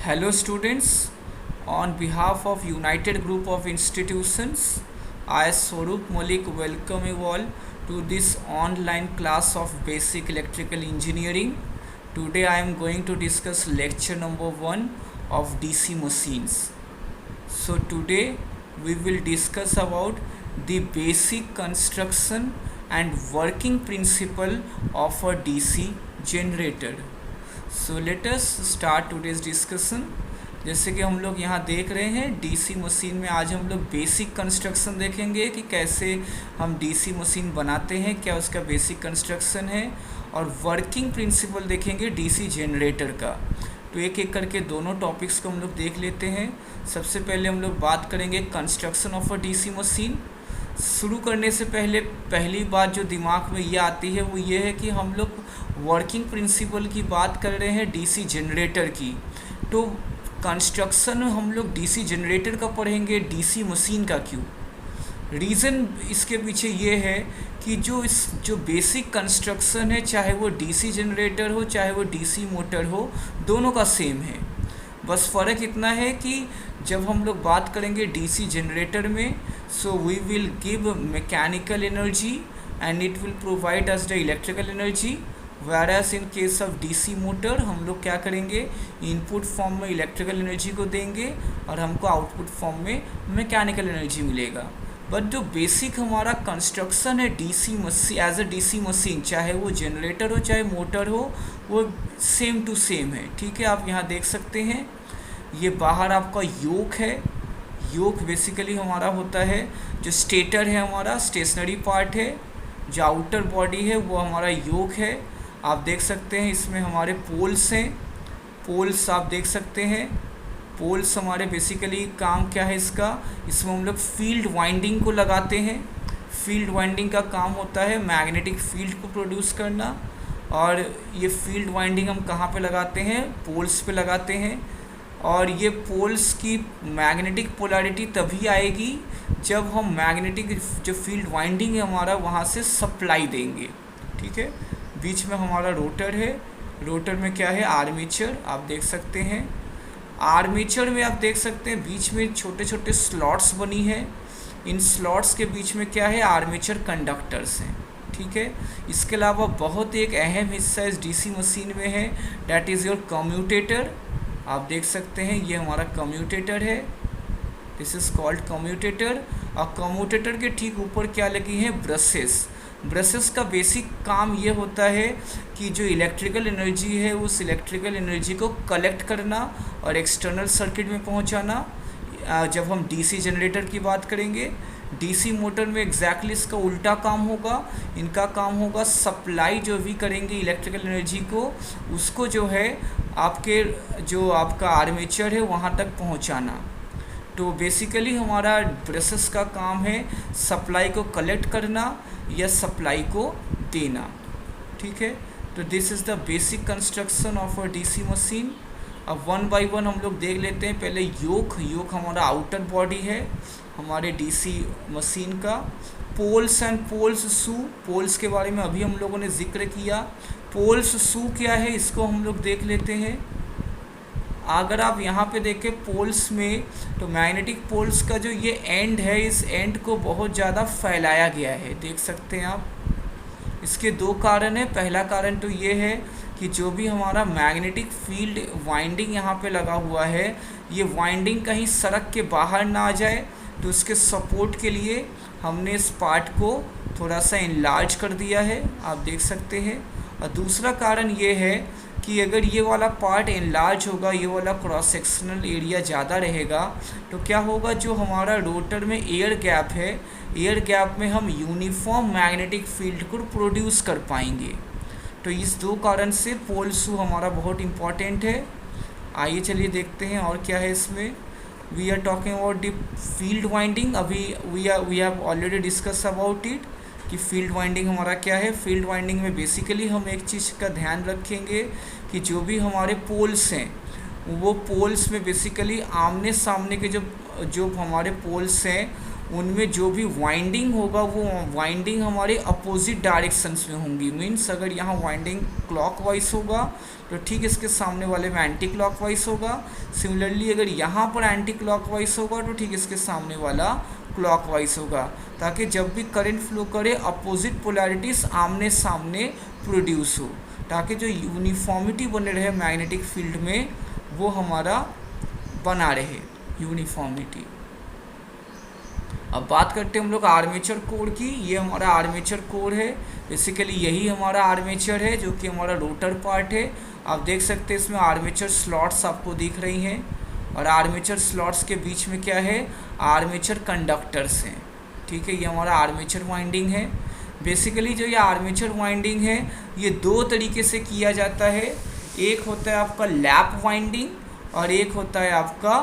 Hello students, on behalf of United Group of Institutions, I Swarup Malik welcome you all to this online class of Basic Electrical Engineering. Today I am going to discuss lecture number 1 of DC machines. So today we will discuss about the basic construction and working principle of a DC generator. So let us start today's discussion. जैसे कि हम लोग यहाँ देख रहे हैं DC machine में आज हम लोग बेसिक कंस्ट्रक्शन देखेंगे कि कैसे हम डीसी मशीन बनाते हैं, क्या उसका बेसिक कंस्ट्रक्शन है, और वर्किंग प्रिंसिपल देखेंगे डीसी जनरेटर का। तो एक एक करके दोनों टॉपिक्स को हम लोग देख लेते हैं। सबसे पहले हम लोग बात करेंगे construction of a DC machine. शुरू करने से पहले पहली बात जो दिमाग में ये आती है वो ये है कि हम लोग वर्किंग प्रिंसिपल की बात कर रहे हैं डीसी जनरेटर की। तो कंस्ट्रक्शन में हम लोग डीसी जनरेटर का पढ़ेंगे, डीसी मशीन का क्यों? रीज़न इसके पीछे ये है कि जो बेसिक कंस्ट्रक्शन है, चाहे वो डीसी जनरेटर हो चाहे वो डीसी मोटर हो, दोनों का सेम है। बस फ़र्क इतना है कि जब हम लोग बात करेंगे डीसी जनरेटर में, so we will give mechanical energy and it will provide us the electrical energy, whereas in case of DC motor हम लोग क्या करेंगे, इनपुट फॉर्म में इलेक्ट्रिकल एनर्जी को देंगे और हमको आउटपुट फॉर्म में मैकेनिकल एनर्जी मिलेगा। बट जो बेसिक हमारा कंस्ट्रक्शन है DC machine as a DC machine, चाहे वो जनरेटर हो चाहे मोटर हो, वो सेम टू सेम है। ठीक है, आप यहाँ देख सकते हैं ये बाहर आपका योक है। योक बेसिकली हमारा होता है जो स्टेटर है, हमारा स्टेशनरी पार्ट है। जो आउटर बॉडी है वो हमारा योक है। आप देख सकते हैं इसमें हमारे पोल्स हैं। पोल्स आप देख सकते हैं, पोल्स हमारे बेसिकली काम क्या है इसका, इसमें हम लोग फील्ड वाइंडिंग को लगाते हैं। फील्ड वाइंडिंग का काम होता है मैग्नेटिक फील्ड को प्रोड्यूस करना, और ये फील्ड वाइंडिंग हम कहाँ पे लगाते हैं, पोल्स पे लगाते हैं। और ये पोल्स की मैग्नेटिक पोलैरिटी तभी आएगी जब हम मैग्नेटिक जो फील्ड वाइंडिंग है हमारा वहाँ से सप्लाई देंगे। ठीक है, बीच में हमारा रोटर है। रोटर में क्या है, आर्मेचर आप देख सकते हैं। आर्मेचर में आप देख सकते हैं बीच में छोटे छोटे स्लॉट्स बनी है। इन स्लॉट्स के बीच में क्या है, आर्मेचर कंडक्टर्स हैं। ठीक है, इसके अलावा बहुत एक अहम हिस्सा इस डीसी मशीन में है, डैट इज़ योर कम्यूटेटर। आप देख सकते हैं ये हमारा कम्यूटेटर है, दिस इज़ कॉल्ड कम्यूटेटर। और कम्यूटेटर के ठीक ऊपर क्या लगी हैं, ब्रशेस। ब्रशेस का बेसिक काम ये होता है कि जो इलेक्ट्रिकल एनर्जी है उस इलेक्ट्रिकल एनर्जी को कलेक्ट करना और एक्सटर्नल सर्किट में पहुंचाना। जब हम डीसी जनरेटर की बात करेंगे, डीसी मोटर में एग्जैक्टली इसका उल्टा काम होगा। इनका काम होगा सप्लाई जो भी करेंगे इलेक्ट्रिकल एनर्जी को, उसको जो है आपके जो आपका आर्मेचर है वहाँ तक पहुँचाना। तो बेसिकली हमारा ब्रशेस का काम है सप्लाई को कलेक्ट करना या सप्लाई को देना। ठीक है, तो this is the basic construction of a DC machine. अब वन बाय वन हम लोग देख लेते हैं। पहले योक हमारा आउटर बॉडी है हमारे डीसी मशीन का। Poles and poles shoe, poles के बारे में अभी हम लोगों ने जिक्र किया। पोल्स शू क्या है इसको हम लोग देख लेते हैं। अगर आप यहाँ पे देखें पोल्स में, तो मैग्नेटिक पोल्स का जो ये एंड है, इस एंड को बहुत ज़्यादा फैलाया गया है, देख सकते हैं आप। इसके दो कारण हैं। पहला कारण तो ये है कि जो भी हमारा मैग्नेटिक फील्ड वाइंडिंग यहाँ पे लगा हुआ है, ये वाइंडिंग कहीं सड़क के बाहर ना आ जाए, तो उसके सपोर्ट के लिए हमने इस पार्ट को थोड़ा सा इनलार्ज कर दिया है, आप देख सकते हैं। और दूसरा कारण ये है कि अगर ये वाला पार्ट इनलार्ज होगा, ये वाला क्रॉस सेक्शनल एरिया ज़्यादा रहेगा, तो क्या होगा, जो हमारा रोटर में एयर गैप है, एयर गैप में हम यूनिफॉर्म मैग्नेटिक फील्ड को प्रोड्यूस कर पाएंगे। तो इस दो कारण से पोल शू हमारा बहुत इम्पॉर्टेंट है। आइए चलिए देखते हैं और क्या है इसमें। We are talking about the field winding. अभी we have already discuss about it कि फील्ड वाइंडिंग हमारा क्या है। फील्ड वाइंडिंग में बेसिकली हम एक चीज़ का ध्यान रखेंगे कि जो भी हमारे पोल्स हैं, वो पोल्स में बेसिकली आमने सामने के जो हमारे पोल्स हैं उनमें जो भी वाइंडिंग होगा वो वाइंडिंग हमारे अपोजिट डायरेक्शंस में होंगी। मीन्स अगर यहाँ वाइंडिंग क्लॉकवाइज होगा तो ठीक इसके सामने वाले में एंटी क्लॉकवाइज होगा। सिमिलरली अगर यहाँ पर एंटी क्लॉकवाइज होगा तो ठीक इसके सामने वाला क्लॉकवाइज होगा, ताकि जब भी करंट फ्लो करे अपोजिट पोलैरिटीज आमने सामने प्रोड्यूस हो, ताकि जो यूनिफॉर्मिटी बने रहे मैग्नेटिक फील्ड में वो हमारा बना रहे यूनिफॉर्मिटी। अब बात करते हैं हम लोग आर्मेचर कोर की। ये हमारा आर्मेचर कोर है, बेसिकली यही हमारा आर्मेचर है जो कि हमारा रोटर पार्ट है। आप देख सकते हैं इसमें आर्मेचर स्लॉट्स आपको दिख रही हैं, और आर्मेचर स्लॉट्स के बीच में क्या है, आर्मेचर कंडक्टर्स हैं। ठीक है, ये हमारा आर्मेचर वाइंडिंग है। बेसिकली जो ये आर्मेचर वाइंडिंग है ये दो तरीके से किया जाता है। एक होता है आपका लैप वाइंडिंग और एक होता है आपका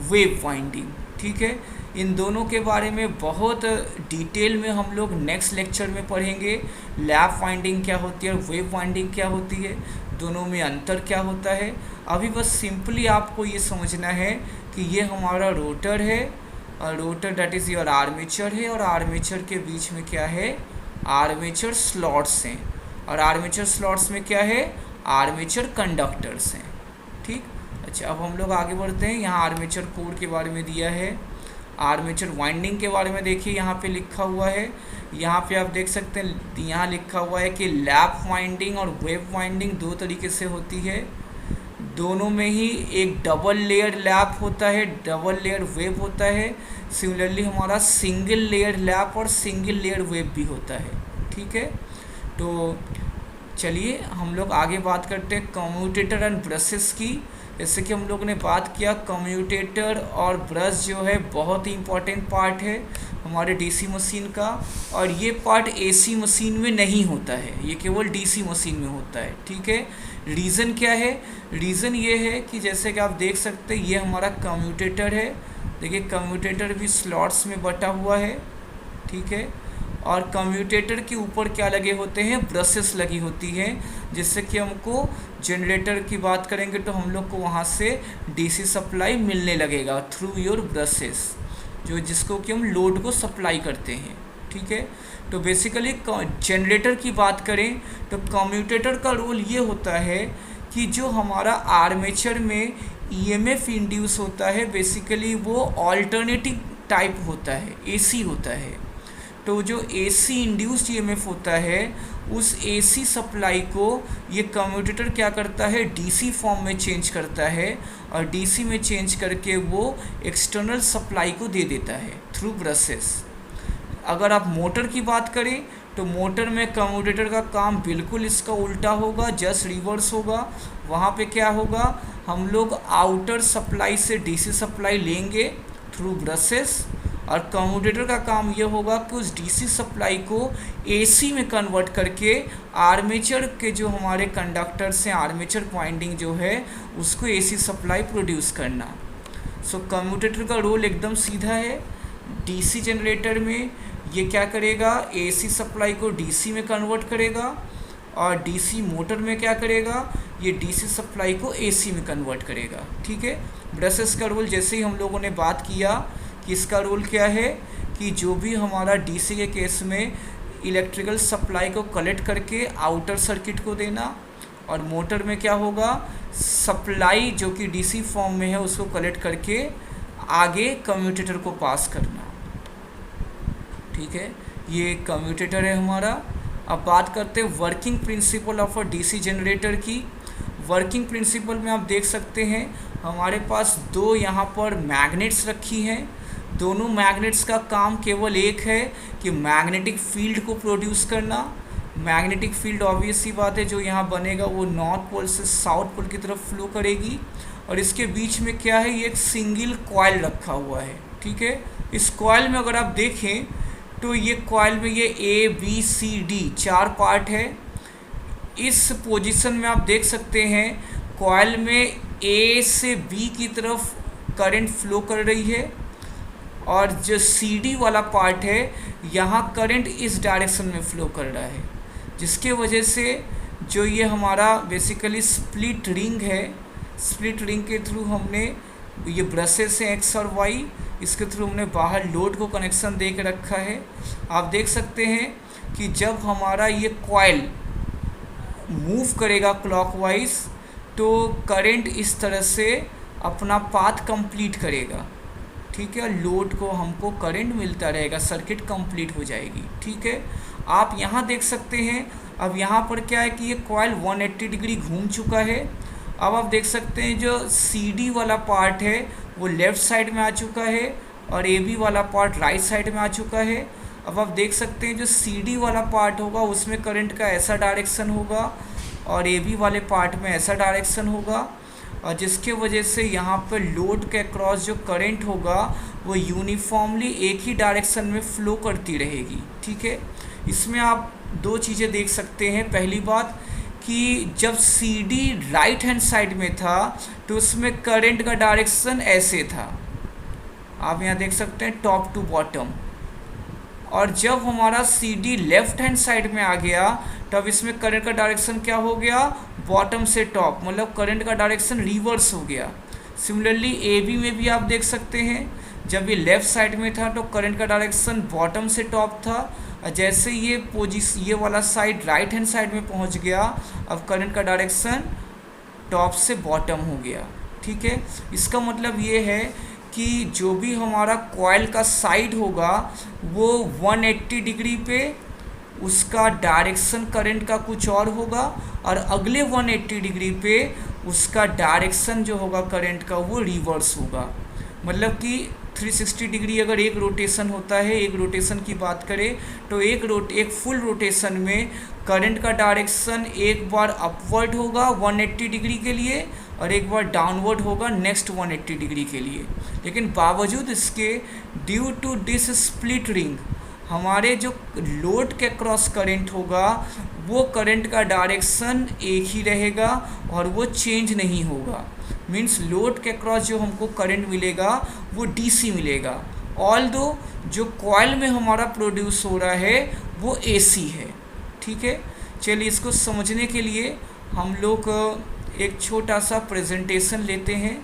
वेव वाइंडिंग। ठीक है, इन दोनों के बारे में बहुत डिटेल में हम लोग नेक्स्ट लेक्चर में पढ़ेंगे। लैप वाइंडिंग क्या होती है और वेव वाइंडिंग क्या होती है, दोनों में अंतर क्या होता है। अभी बस सिंपली आपको ये समझना है कि ये हमारा रोटर है, और rotor that is your armature है, और आर्मेचर के बीच में क्या है, आर्मेचर स्लॉट्स हैं, और आर्मेचर स्लॉट्स में क्या है, आर्मेचर कंडक्टर्स हैं। ठीक, अच्छा अब हम लोग आगे बढ़ते हैं। यहाँ आर्मेचर कोर के बारे में दिया है। आर्मेचर वाइंडिंग के बारे में देखिए यहाँ पे लिखा हुआ है, यहाँ पे आप देख सकते हैं यहाँ लिखा हुआ है कि लैप वाइंडिंग और वेव वाइंडिंग दो तरीके से होती है। दोनों में ही एक डबल लेयर लैप होता है, डबल लेयर वेव होता है। सिमिलरली हमारा सिंगल लेयर लैप और सिंगल लेयर वेव भी होता है। ठीक है, तो चलिए हम लोग आगे बात करते हैं कम्यूटेटर एंड ब्रशेस की। जैसे कि हम लोग ने बात किया, कम्यूटेटर और ब्रश जो है बहुत ही इम्पॉर्टेंट पार्ट है हमारे डीसी मशीन का, और ये पार्ट एसी मशीन में नहीं होता है, ये केवल डीसी मशीन में होता है। ठीक है, रीज़न क्या है, रीज़न ये है कि जैसे कि आप देख सकते हैं ये हमारा कम्यूटेटर है। देखिए कम्यूटेटर भी स्लॉट्स में बटा हुआ है। ठीक है, और कम्यूटेटर के ऊपर क्या लगे होते हैं, ब्रशेस लगी होती हैं, जिससे कि हमको जनरेटर की बात करेंगे तो हम लोग को वहाँ से डीसी सप्लाई मिलने लगेगा थ्रू योर ब्रशेस, जो जिसको कि हम लोड को सप्लाई करते हैं। ठीक है, तो बेसिकली जनरेटर की बात करें तो कम्यूटेटर का रोल ये होता है कि जो हमारा आर्मेचर में ईएमएफ इंड्यूस होता है, बेसिकली वो ऑल्टरनेटिव टाइप होता है, एसी होता है। तो जो एसी इंड्यूस्ड ईएमएफ होता है उस एसी सप्लाई को ये कम्यूटेटर क्या करता है, डीसी फॉर्म में चेंज करता है, और डीसी में चेंज करके वो एक्सटर्नल सप्लाई को दे देता है थ्रू ब्रशेस। अगर आप मोटर की बात करें तो मोटर में कम्यूटेटर का काम बिल्कुल इसका उल्टा होगा, जस्ट रिवर्स होगा। वहाँ पे क्या होगा, हम लोग आउटर सप्लाई से डीसी सप्लाई लेंगे थ्रू ब्रशेस, और कम्यूटेटर का काम ये होगा कि उस डीसी सप्लाई को एसी में कन्वर्ट करके आर्मेचर के जो हमारे कंडक्टर्स हैं, आर्मेचर वाइंडिंग जो है उसको एसी सप्लाई प्रोड्यूस करना। सो कम्यूटेटर का रोल एकदम सीधा है। डीसी जनरेटर में ये क्या करेगा, एसी सप्लाई को डीसी में कन्वर्ट करेगा, और डीसी मोटर में क्या करेगा, ये डीसी सप्लाई को एसी में कन्वर्ट करेगा। ठीक है, ब्रशेस का रोल जैसे ही हम लोगों ने बात किया कि इसका रोल क्या है कि जो भी हमारा डीसी के केस में इलेक्ट्रिकल सप्लाई को कलेक्ट करके आउटर सर्किट को देना, और मोटर में क्या होगा, सप्लाई जो कि डीसी फॉर्म में है उसको कलेक्ट करके आगे कम्यूटेटर को पास करना। ठीक है, ये कम्यूटेटर है हमारा। अब बात करते हैं working principle of a DC generator की। वर्किंग प्रिंसिपल में आप देख सकते हैं हमारे पास दो यहाँ पर मैग्नेट्स रखी हैं। दोनों मैग्नेट्स का काम केवल एक है कि मैग्नेटिक फील्ड को प्रोड्यूस करना। मैग्नेटिक फील्ड ऑब्वियस सी बात है जो यहाँ बनेगा वो नॉर्थ पोल से साउथ पोल की तरफ फ्लो करेगी, और इसके बीच में क्या है, ये एक सिंगल कॉइल रखा हुआ है। ठीक है, इस कॉइल में अगर आप देखें तो ये कॉइल में ये A B C D 4 part है। इस पोजीशन में आप देख सकते हैं कॉइल में ए से बी की तरफ करंट फ्लो कर रही है, और जो सी डी वाला पार्ट है यहाँ करंट इस डायरेक्शन में फ्लो कर रहा है, जिसके वजह से जो ये हमारा बेसिकली स्प्लिट रिंग है, स्प्लिट रिंग के थ्रू हमने ये ब्रशेस हैं एक्स और वाई, इसके थ्रू हमने बाहर लोड को कनेक्शन दे के रखा है। आप देख सकते हैं कि जब हमारा ये कॉइल मूव करेगा क्लॉकवाइज तो करंट इस तरह से अपना पाथ कंप्लीट करेगा, ठीक है। लोड को हमको करंट मिलता रहेगा, सर्किट कंप्लीट हो जाएगी, ठीक है। आप यहाँ देख सकते हैं, अब यहाँ पर क्या है कि ये कॉइल 180 डिग्री घूम चुका है। अब आप देख सकते हैं जो CD वाला पार्ट है वो लेफ़्ट साइड में आ चुका है और AB वाला पार्ट राइट साइड में आ चुका है। अब आप देख सकते हैं जो CD वाला पार्ट होगा उसमें करंट का ऐसा डायरेक्शन होगा और AB वाले पार्ट में ऐसा डायरेक्शन होगा, और जिसके वजह से यहाँ पर लोड के क्रॉस जो करंट होगा वो यूनिफॉर्मली एक ही डायरेक्शन में फ़्लो करती रहेगी, ठीक है। इसमें आप दो चीज़ें देख सकते हैं। पहली बात कि जब CD राइट हैंड साइड में था तो उसमें करंट का डायरेक्शन ऐसे था, आप यहाँ देख सकते हैं टॉप टू बॉटम, और जब हमारा CD लेफ़्ट हैंड साइड में आ गया तब इसमें करंट का डायरेक्शन क्या हो गया, बॉटम से टॉप, मतलब करंट का डायरेक्शन रिवर्स हो गया। सिमिलरली AB में भी आप देख सकते हैं, जब ये लेफ़्ट साइड में था तो करंट का डायरेक्शन बॉटम से टॉप था, और जैसे ये वाला साइड राइट हैंड साइड में पहुंच गया अब करंट का डायरेक्शन टॉप से बॉटम हो गया, ठीक है। इसका मतलब ये है कि जो भी हमारा कॉइल का साइड होगा वो 180 डिग्री पे उसका डायरेक्शन करंट का कुछ और होगा, और अगले 180 डिग्री पे उसका डायरेक्शन जो होगा करंट का वो रिवर्स होगा। मतलब कि 360 डिग्री अगर एक रोटेशन होता है, एक रोटेशन की बात करें तो एक फुल रोटेशन में करंट का डायरेक्शन एक बार अपवर्ड होगा 180 डिग्री के लिए और एक बार डाउनवर्ड होगा नेक्स्ट 180 डिग्री के लिए। लेकिन बावजूद इसके due to this split ring हमारे जो लोड के क्रॉस करंट होगा वो करंट का डायरेक्शन एक ही रहेगा और वो चेंज नहीं होगा। मीन्स लोड के क्रॉस जो हमको करंट मिलेगा वो DC मिलेगा, ऑल्दो जो कॉइल में हमारा प्रोड्यूस हो रहा है वो AC है, ठीक है। चलिए इसको समझने के लिए हम लोग एक छोटा सा प्रेजेंटेशन लेते हैं।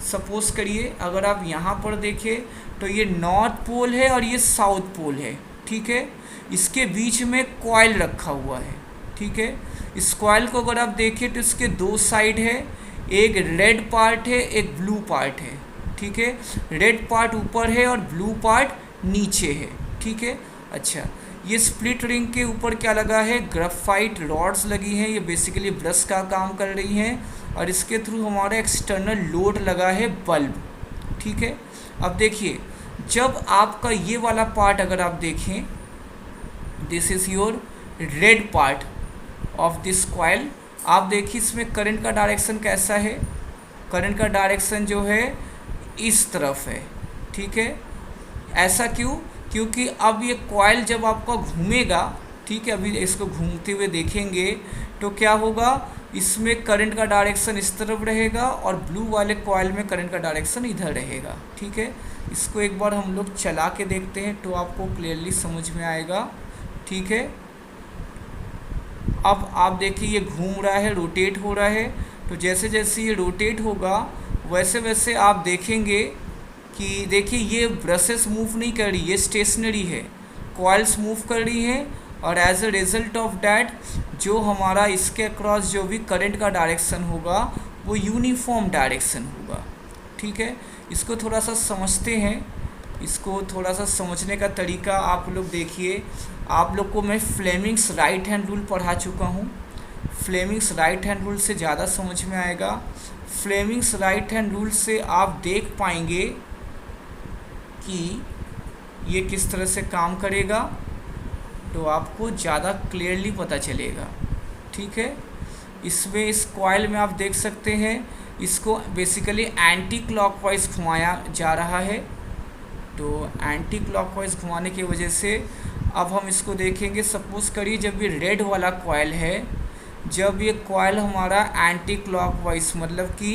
सपोज़ करिए अगर आप यहाँ पर देखें तो ये नॉर्थ पोल है और ये साउथ पोल है, ठीक है। इसके बीच में कॉइल रखा हुआ है, ठीक है। इस कॉइल को अगर आप देखें तो इसके दो साइड है, एक रेड पार्ट है एक ब्लू पार्ट है, ठीक है। रेड पार्ट ऊपर है और ब्लू पार्ट नीचे है, ठीक है। अच्छा, ये स्प्लिट रिंग के ऊपर क्या लगा है, ग्रेफाइट रॉड्स लगी हैं, ये बेसिकली ब्रश का काम कर रही हैं, और इसके थ्रू हमारा एक्सटर्नल लोड लगा है बल्ब, ठीक है। अब देखिए जब आपका ये वाला पार्ट अगर आप देखें, this is your red part of this coil, आप देखिए इसमें करंट का डायरेक्शन कैसा है, करंट का डायरेक्शन जो है इस तरफ है, ठीक है। ऐसा क्यों, क्योंकि अब ये कॉइल जब आपका घूमेगा, ठीक है, अभी इसको घूमते हुए देखेंगे तो क्या होगा, इसमें करंट का डायरेक्शन इस तरफ रहेगा और ब्लू वाले कॉइल में करंट का डायरेक्शन इधर रहेगा, ठीक है। इसको एक बार हम लोग चला के देखते हैं तो आपको क्लियरली समझ में आएगा, ठीक है। अब आप देखिए ये घूम रहा है, रोटेट हो रहा है, तो जैसे जैसे ये रोटेट होगा वैसे वैसे आप देखेंगे कि देखिए ये ब्रशेस मूव नहीं कर रही, ये स्टेशनरी है, कॉइल्स मूव कर रही हैं, और as a result of that जो हमारा इसके अक्रॉस जो भी करंट का डायरेक्शन होगा वो यूनिफॉर्म डायरेक्शन होगा, ठीक है। इसको थोड़ा सा समझते हैं, इसको थोड़ा सा समझने का तरीका आप लोग देखिए। आप लोग को मैं फ्लेमिंग्स राइट हैंड रूल पढ़ा चुका हूँ, फ्लेमिंग्स राइट हैंड रूल से ज़्यादा समझ में आएगा। फ्लेमिंग्स राइट हैंड रूल से आप देख पाएंगे कि ये किस तरह से काम करेगा, तो आपको ज़्यादा क्लियरली पता चलेगा, ठीक है। इसमें इस कॉइल में आप देख सकते हैं इसको बेसिकली एंटी क्लॉकवाइज घुमाया जा रहा है, तो एंटी क्लॉकवाइज घुमाने की वजह से अब हम इसको देखेंगे। सपोज़ करिए जब ये रेड वाला कॉइल है, जब ये कॉइल हमारा एंटी क्लॉकवाइज मतलब कि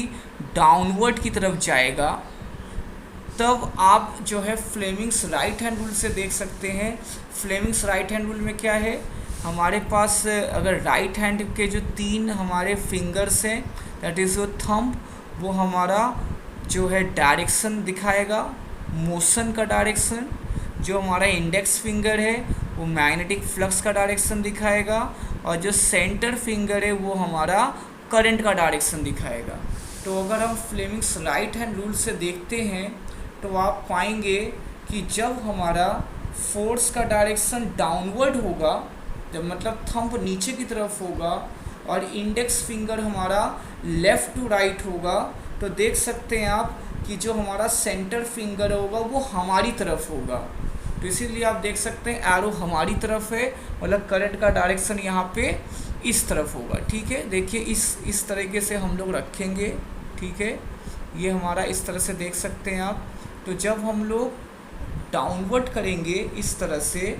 डाउनवर्ड की तरफ जाएगा, तब आप जो है फ्लेमिंग्स राइट हैंड रूल से देख सकते हैं। फ्लेमिंग्स राइट हैंड रूल में क्या है, हमारे पास अगर राइट हैंड के जो तीन हमारे फिंगर्स हैं, दैट इज़ योर थंब, वो हमारा जो है डायरेक्शन दिखाएगा, मोशन का डायरेक्शन, जो हमारा इंडेक्स फिंगर है वो मैग्नेटिक फ्लक्स का डायरेक्शन दिखाएगा, और जो सेंटर फिंगर है वो हमारा करंट का डायरेक्शन दिखाएगा। तो अगर हम फ्लेमिंग्स राइट हैंड रूल से देखते हैं तो आप पाएंगे कि जब हमारा फोर्स का डायरेक्शन डाउनवर्ड होगा, जब मतलब थंब नीचे की तरफ होगा और इंडेक्स फिंगर हमारा लेफ़्ट टू राइट होगा, तो देख सकते हैं आप कि जो हमारा सेंटर फिंगर होगा वो हमारी तरफ होगा। तो इसीलिए आप देख सकते हैं एरो हमारी तरफ है, मतलब करंट का डायरेक्शन यहाँ पे इस तरफ होगा। ठीक है, देखिए इस तरीके से हम लोग रखेंगे। ठीक है, ये हमारा इस तरह से देख सकते हैं आप। तो जब हम लोग डाउनवर्ड करेंगे इस तरह से,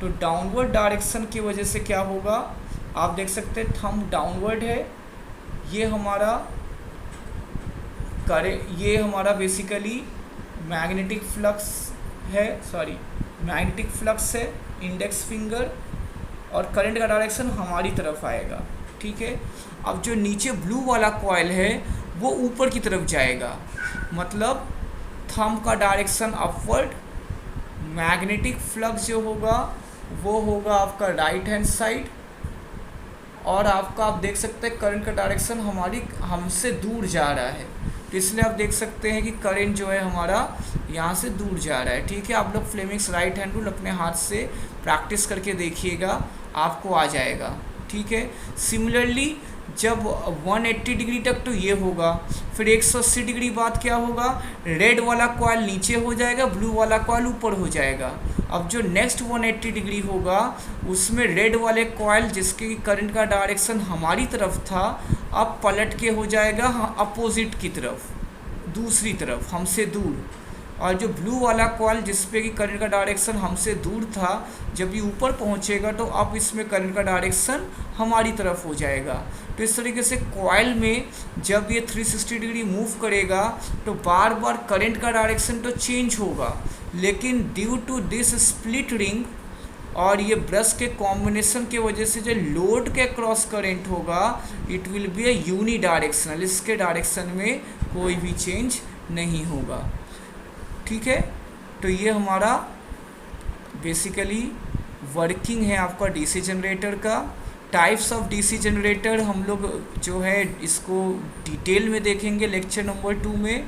तो डाउनवर्ड डायरेक्शन की वजह से क्या होगा, आप देख सकते हैं थंब डाउनवर्ड है, ये हमारा बेसिकली मैग्नेटिक फ्लक्स है, इंडेक्स फिंगर, और करंट का डायरेक्शन हमारी तरफ आएगा। ठीक है, अब जो नीचे ब्लू वाला कॉइल है वो ऊपर की तरफ जाएगा, मतलब थंब का डायरेक्शन अपवर्ड, मैग्नेटिक फ्लक्स जो होगा वो होगा आपका राइट हैंड साइड, और आपका आप देख सकते हैं करंट का डायरेक्शन हमसे दूर जा रहा है। तो इसलिए आप देख सकते हैं कि करंट जो है हमारा यहाँ से दूर जा रहा है। ठीक है, आप लोग फ्लेमिंग्स राइट हैंड रूल अपने हाथ से प्रैक्टिस करके देखिएगा, आपको आ जाएगा। ठीक है, सिमिलरली जब 180 डिग्री तक तो ये होगा, फिर 180 डिग्री बाद क्या होगा, रेड वाला कॉइल नीचे हो जाएगा, ब्लू वाला कॉइल ऊपर हो जाएगा। अब जो नेक्स्ट 180 डिग्री होगा उसमें रेड वाले कॉइल जिसके करंट का डायरेक्शन हमारी तरफ था, अब पलट के हो जाएगा अपोजिट की तरफ, दूसरी तरफ, हमसे दूर। और जो ब्लू वाला कॉइल जिस पे कि करंट का डायरेक्शन हमसे दूर था, जब ये ऊपर पहुंचेगा तो अब इसमें करंट का डायरेक्शन हमारी तरफ हो जाएगा। तो इस तरीके से कॉइल में जब ये 360 डिग्री मूव करेगा तो बार बार करंट का डायरेक्शन तो चेंज होगा, लेकिन due to this split ring और ये ब्रश के कॉम्बिनेशन के वजह से जो लोड के क्रॉस करंट होगा, it will be a unidirectional, इसके डायरेक्शन में कोई भी चेंज नहीं होगा। ठीक है, तो ये हमारा बेसिकली वर्किंग है आपका डीसी जनरेटर का। टाइप्स ऑफ डीसी जनरेटर हम लोग जो है इसको डिटेल में देखेंगे लेक्चर नंबर 2 में।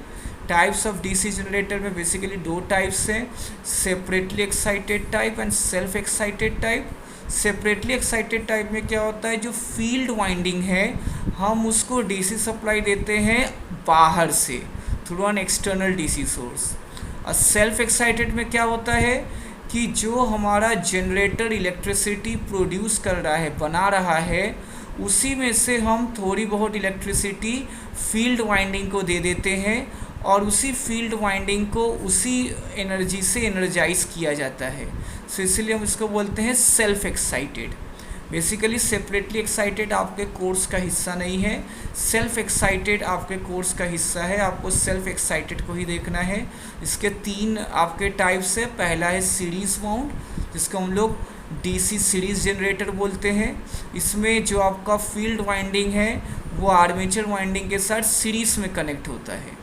टाइप्स ऑफ डीसी जनरेटर में बेसिकली 2 टाइप्स हैं, separately excited type and self excited type. Separately excited type में क्या होता है, जो फील्ड वाइंडिंग है हम उसको डीसी सप्लाई देते हैं बाहर से through an external DC source. और सेल्फ एक्साइटेड में क्या होता है कि जो हमारा जनरेटर इलेक्ट्रिसिटी प्रोड्यूस कर रहा है, बना रहा है, उसी में से हम थोड़ी बहुत इलेक्ट्रिसिटी फील्ड वाइंडिंग को दे देते हैं और उसी फील्ड वाइंडिंग को उसी एनर्जी से एनर्जाइज किया जाता है। सो इसलिए हम इसको बोलते हैं self excited. Basically separately excited आपके कोर्स का हिस्सा नहीं है, सेल्फ एक्साइटेड आपके कोर्स का हिस्सा है। आपको सेल्फ एक्साइटेड को ही देखना है। इसके 3 आपके टाइप्स है। पहला है सीरीज़ वाउंड, जिसको हम लोग डीसी सीरीज़ जनरेटर बोलते हैं। इसमें जो आपका फील्ड वाइंडिंग है वो आर्मेचर वाइंडिंग के साथ सीरीज़ में कनेक्ट होता है।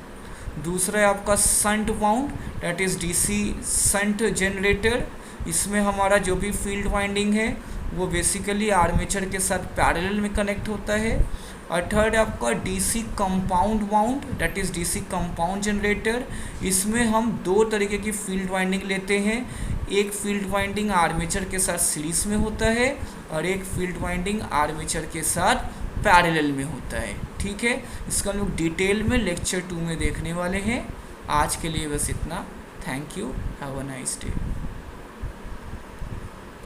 दूसरा है आपका shunt wound, that is DC shunt generator. इसमें हमारा जो भी फील्ड वाइंडिंग है वो बेसिकली आर्मेचर के साथ पैरेलल में कनेक्ट होता है। और थर्ड है आपका DC compound wound, that is DC compound generator. इसमें हम 2 तरीके की फील्ड वाइंडिंग लेते हैं। एक फील्ड वाइंडिंग आर्मेचर के साथ सीरीज़ में होता है और एक फील्ड वाइंडिंग आर्मेचर के साथ पैरेलल में होता है। ठीक है, इसका हम लोग डिटेल में लेक्चर 2 में देखने वाले हैं। आज के लिए बस इतना। Thank you, have a nice day.